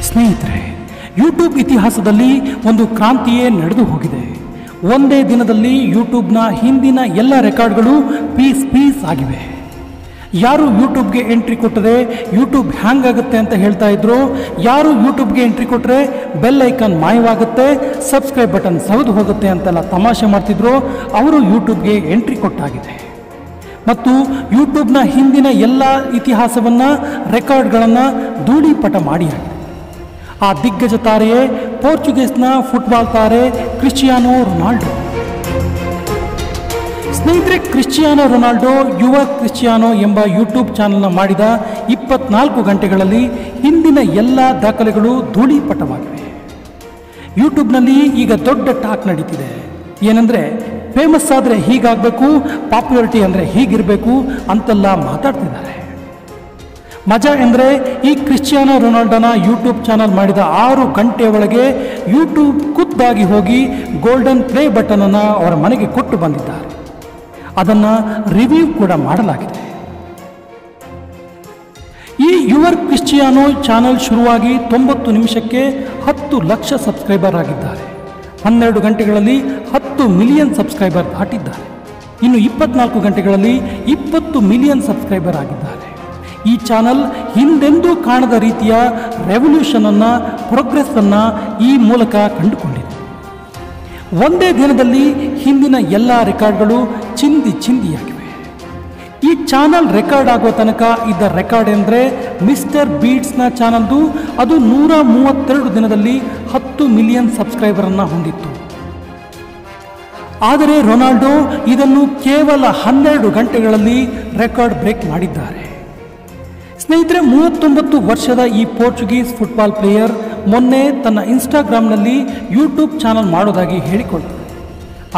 ಸ್ನೇಹಿತರೆ, ಯೂಟ್ಯೂಬ್ ಇತಿಹಾಸದಲ್ಲಿ ಒಂದು ಕ್ರಾಂತಿಯೇ ನಡೆದು ಹೋಗಿದೆ. ಒಂದೇ ದಿನದಲ್ಲಿ ಯೂಟ್ಯೂಬ್ನ ಹಿಂದಿನ ಎಲ್ಲ ರೆಕಾರ್ಡ್ಗಳು ಪೀಸ್ ಆಗಿವೆ. ಯಾರು ಯೂಟ್ಯೂಬ್ಗೆ ಎಂಟ್ರಿ ಕೊಟ್ಟರೆ ಯೂಟ್ಯೂಬ್ ಹ್ಯಾಂಗ್ ಆಗುತ್ತೆ ಅಂತ ಹೇಳ್ತಾ ಇದ್ರು, ಯಾರು ಯೂಟ್ಯೂಬ್ಗೆ ಎಂಟ್ರಿ ಕೊಟ್ಟರೆ ಬೆಲ್ ಐಕಾನ್ ಮಾಯವಾಗುತ್ತೆ, ಸಬ್ಸ್ಕ್ರೈಬ್ ಬಟನ್ ಸರಿದು ಹೋಗುತ್ತೆ ಅಂತೆಲ್ಲ ತಮಾಷೆ ಮಾಡ್ತಿದ್ರು, ಅವರು ಯೂಟ್ಯೂಬ್ಗೆ ಎಂಟ್ರಿ ಕೊಟ್ಟಾಗಿದೆ. ಮತ್ತು ಯೂಟ್ಯೂಬ್ನ ಹಿಂದಿನ ಎಲ್ಲ ಇತಿಹಾಸವನ್ನು ರೆಕಾರ್ಡ್ಗಳನ್ನು ಧೂಳಿಪಟ ಮಾಡಿಯಾಗಿದೆ. ಆ ದಿಗ್ಗಜ ತಾರೆಯೇ ಪೋರ್ಚುಗೀಸ್ನ ಫುಟ್ಬಾಲ್ ತಾರೆ ಕ್ರಿಸ್ಟಿಯಾನೋ ರೊನಾಲ್ಡೋ. ಸ್ನೇಹಿತರೆ, ಕ್ರಿಸ್ಟಿಯಾನೋ ರೊನಾಲ್ಡೋ ಯುವ ಕ್ರಿಸ್ಟಿಯಾನೋ ಎಂಬ ಯೂಟ್ಯೂಬ್ ಚಾನಲ್ನ ಮಾಡಿದ 24 ಗಂಟೆಗಳಲ್ಲಿ ಹಿಂದಿನ ಎಲ್ಲ ದಾಖಲೆಗಳು ಧೂಳಿಪಟವಾಗಿವೆ. ಯೂಟ್ಯೂಬ್ನಲ್ಲಿ ಈಗ ದೊಡ್ಡ ಟಾಕ್ ನಡೀತಿದೆ. ಏನಂದರೆ, ಫೇಮಸ್ ಆದರೆ ಹೀಗಾಗಬೇಕು, ಪಾಪ್ಯುಲಾರಿಟಿ ಅಂದರೆ ಹೀಗಿರಬೇಕು ಅಂತೆಲ್ಲ ಮಾತಾಡ್ತಿದ್ದಾರೆ. ಮಜಾ ಎಂದರೆ, ಈ ಕ್ರಿಸ್ಟಿಯಾನೋ ರೊನಾಲ್ಡೋನ ಯೂಟ್ಯೂಬ್ ಚಾನಲ್ ಮಾಡಿದ 6 ಗಂಟೆಯ ಒಳಗೆ ಯೂಟ್ಯೂಬ್ ಖುದ್ದಾಗಿ ಹೋಗಿ ಗೋಲ್ಡನ್ ಪ್ಲೇ ಬಟನನ್ನು ಅವರ ಮನೆಗೆ ಕೊಟ್ಟು ಬಂದಿದ್ದಾರೆ. ಅದನ್ನು ರಿವ್ಯೂ ಕೂಡ ಮಾಡಲಾಗಿದೆ. ಈ ಯುವ ಕ್ರಿಸ್ಟಿಯಾನೋ ಚಾನಲ್ ಶುರುವಾಗಿ 90 ನಿಮಿಷಕ್ಕೆ 10 ಲಕ್ಷ ಸಬ್ಸ್ಕ್ರೈಬರ್ ಆಗಿದ್ದಾರೆ. 12 ಗಂಟೆಗಳಲ್ಲಿ 10 ಮಿಲಿಯನ್ ಸಬ್ಸ್ಕ್ರೈಬರ್ ದಾಟಿದ್ದಾರೆ. ಇನ್ನು 24 ಗಂಟೆಗಳಲ್ಲಿ 20 ಮಿಲಿಯನ್ ಸಬ್ಸ್ಕ್ರೈಬರ್ ಆಗಿದ್ದಾರೆ. ಈ ಚಾನಲ್ ಹಿಂದೆಂದೂ ಕಾಣದ ರೀತಿಯ ರೆವಲ್ಯೂಷನನ್ನು, ಪ್ರೋಗ್ರೆಸ್ಸನ್ನು ಈ ಮೂಲಕ ಕಂಡುಕೊಂಡಿದೆ. ಒಂದೇ ದಿನದಲ್ಲಿ ಹಿಂದಿನ ಎಲ್ಲ ರೆಕಾರ್ಡ್ಗಳು ಚಿಂದಿಯಾಗಿವೆ. ಈ ಚಾನಲ್ ರೆಕಾರ್ಡ್ ಆಗೋ ತನಕ ಇದ್ದ ರೆಕಾರ್ಡ್ ಎಂದರೆ ಮಿಸ್ಟರ್ ಬೀಟ್ಸ್ನ ಚಾನಲ್ದು. ಅದು 132 ದಿನದಲ್ಲಿ 10 ಮಿಲಿಯನ್ ಸಬ್ಸ್ಕ್ರೈಬರನ್ನು ಹೊಂದಿತ್ತು. ಆದರೆ ರೊನಾಲ್ಡೋ ಇದನ್ನು ಕೇವಲ 12 ಗಂಟೆಗಳಲ್ಲಿ ರೆಕಾರ್ಡ್ ಬ್ರೇಕ್ ಮಾಡಿದ್ದಾರೆ. ಸ್ನೇಹಿತರೆ, 39 ವರ್ಷದ ಈ ಪೋರ್ಚುಗೀಸ್ ಫುಟ್ಬಾಲ್ ಪ್ಲೇಯರ್ ಮೊನ್ನೆ ತನ್ನ ಇನ್ಸ್ಟಾಗ್ರಾಮ್ನಲ್ಲಿ ಯೂಟ್ಯೂಬ್ ಚಾನಲ್ ಮಾಡೋದಾಗಿ ಹೇಳಿಕೊಳ್ತಾರೆ.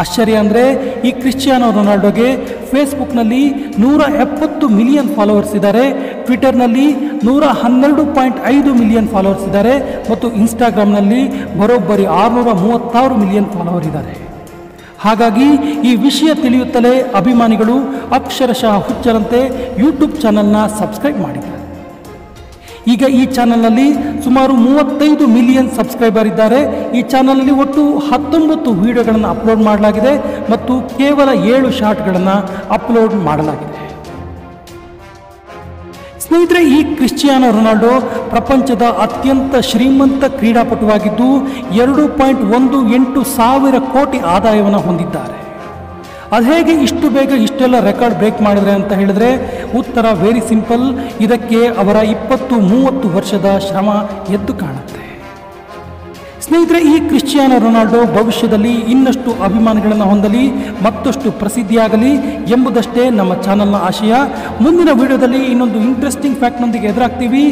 ಆಶ್ಚರ್ಯ ಅಂದರೆ, ಈ ಕ್ರಿಸ್ಟಿಯಾನೋ ರೊನಾಲ್ಡೋಗೆ ಫೇಸ್ಬುಕ್ನಲ್ಲಿ 170 ಮಿಲಿಯನ್ ಫಾಲೋವರ್ಸ್ ಇದ್ದಾರೆ, ಟ್ವಿಟರ್ನಲ್ಲಿ 112.5 ಮಿಲಿಯನ್ ಫಾಲೋವರ್ಸ್ ಇದ್ದಾರೆ ಮತ್ತು ಇನ್ಸ್ಟಾಗ್ರಾಮ್ನಲ್ಲಿ ಬರೋಬ್ಬರಿ 636 ಮಿಲಿಯನ್ ಫಾಲೋವರ್ ಇದ್ದಾರೆ. ಹಾಗಾಗಿ ಈ ವಿಷಯ ತಿಳಿಯುತ್ತಲೇ ಅಭಿಮಾನಿಗಳು ಅಕ್ಷರಶಃ ಹುಚ್ಚರಂತೆ ಯೂಟ್ಯೂಬ್ ಚಾನಲ್ನ ಸಬ್ಸ್ಕ್ರೈಬ್ ಮಾಡಿದ್ದಾರೆ. ಈಗ ಈ ಚಾನಲ್ನಲ್ಲಿ ಸುಮಾರು 35 ಮಿಲಿಯನ್ ಸಬ್ಸ್ಕ್ರೈಬರ್ ಇದ್ದಾರೆ. ಈ ಚಾನಲ್ನಲ್ಲಿ ಒಟ್ಟು 19 ವಿಡಿಯೋಗಳನ್ನು ಅಪ್ಲೋಡ್ ಮಾಡಲಾಗಿದೆ ಮತ್ತು ಕೇವಲ 7 ಶಾರ್ಟ್ಗಳನ್ನು ಅಪ್ಲೋಡ್ ಮಾಡಲಾಗಿದೆ. ಸ್ನೇಹಿತರೆ, ಈ ಕ್ರಿಸ್ಟಿಯಾನೋ ರೊನಾಲ್ಡೋ ಪ್ರಪಂಚದ ಅತ್ಯಂತ ಶ್ರೀಮಂತ ಕ್ರೀಡಾಪಟುವಾಗಿದ್ದು 2.18 ಸಾವಿರ ಕೋಟಿ ಆದಾಯವನ್ನು ಹೊಂದಿದ್ದಾರೆ. ಅದು ಹೇಗೆ ಇಷ್ಟು ಬೇಗ ಇಷ್ಟೆಲ್ಲ ರೆಕಾರ್ಡ್ ಬ್ರೇಕ್ ಮಾಡಿದ್ರೆ ಅಂತ ಹೇಳಿದ್ರೆ ಉತ್ತರ ವೆರಿ ಸಿಂಪಲ್. ಇದಕ್ಕೆ ಅವರ 20-30 ವರ್ಷದ ಶ್ರಮ ಎದ್ದು ಕಾಣುತ್ತೆ. ಸ್ನೇಹಿತರೆ, ಈ ಕ್ರಿಸ್ಟಿಯಾನೋ ರೊನಾಲ್ಡೋ ಭವಿಷ್ಯದಲ್ಲಿ ಇನ್ನಷ್ಟು ಅಭಿಮಾನಿಗಳನ್ನು ಹೊಂದಲಿ, ಮತ್ತಷ್ಟು ಪ್ರಸಿದ್ಧಿಯಾಗಲಿ ಎಂಬುದಷ್ಟೇ ನಮ್ಮ ಚಾನಲ್ನ ಆಶಯ. ಮುಂದಿನ ವಿಡಿಯೋದಲ್ಲಿ ಇನ್ನೊಂದು ಇಂಟ್ರೆಸ್ಟಿಂಗ್ ಫ್ಯಾಕ್ಟ್ನೊಂದಿಗೆ ಎದುರಾಗ್ತೀವಿ.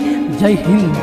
ಜೈ ಹಿಂದ್.